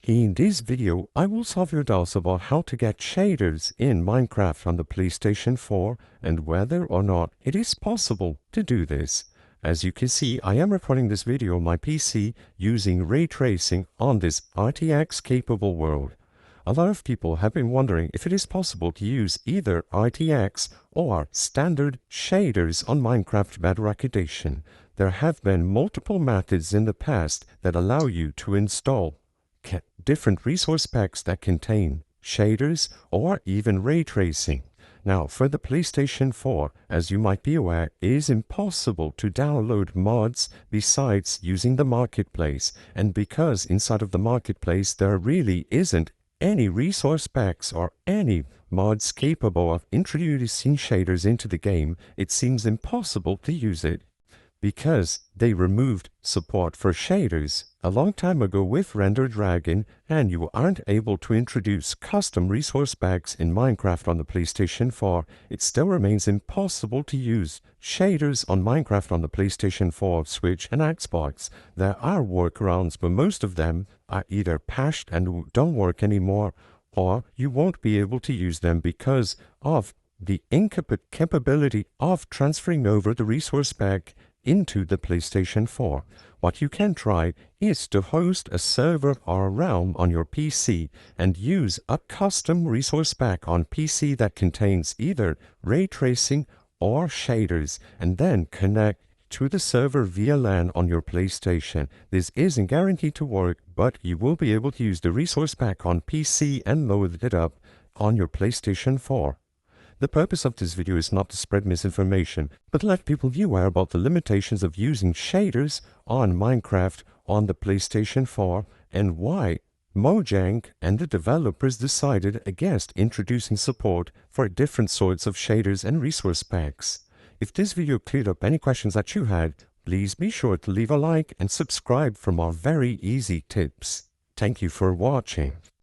In this video, I will solve your doubts about how to get shaders in Minecraft on the PlayStation 4 and whether or not it is possible to do this. As you can see, I am recording this video on my PC using ray tracing on this RTX capable world. A lot of people have been wondering if it is possible to use either RTX or standard shaders on Minecraft Bedrock Edition. There have been multiple methods in the past that allow you to install different resource packs that contain shaders or even ray tracing. Now, for the PlayStation 4, as you might be aware, it is impossible to download mods besides using the marketplace, and because inside of the marketplace there really isn't any resource packs or any mods capable of introducing shaders into the game, it seems impossible to use it. Because they removed support for shaders a long time ago with Render Dragon, and you aren't able to introduce custom resource packs in Minecraft on the PlayStation 4, it still remains impossible to use shaders on Minecraft on the PlayStation 4, Switch and Xbox. There are workarounds, but most of them are either patched and don't work anymore, or you won't be able to use them because of the incapability of transferring over the resource pack into the PlayStation 4. What you can try is to host a server or a realm on your PC and use a custom resource pack on PC that contains either ray tracing or shaders, and then connect to the server via LAN on your PlayStation. This isn't guaranteed to work, but you will be able to use the resource pack on PC and load it up on your PlayStation 4. The purpose of this video is not to spread misinformation, but let people be aware about the limitations of using shaders on Minecraft on the PlayStation 4 and why Mojang and the developers decided against introducing support for different sorts of shaders and resource packs. If this video cleared up any questions that you had, please be sure to leave a like and subscribe for more very easy tips. Thank you for watching.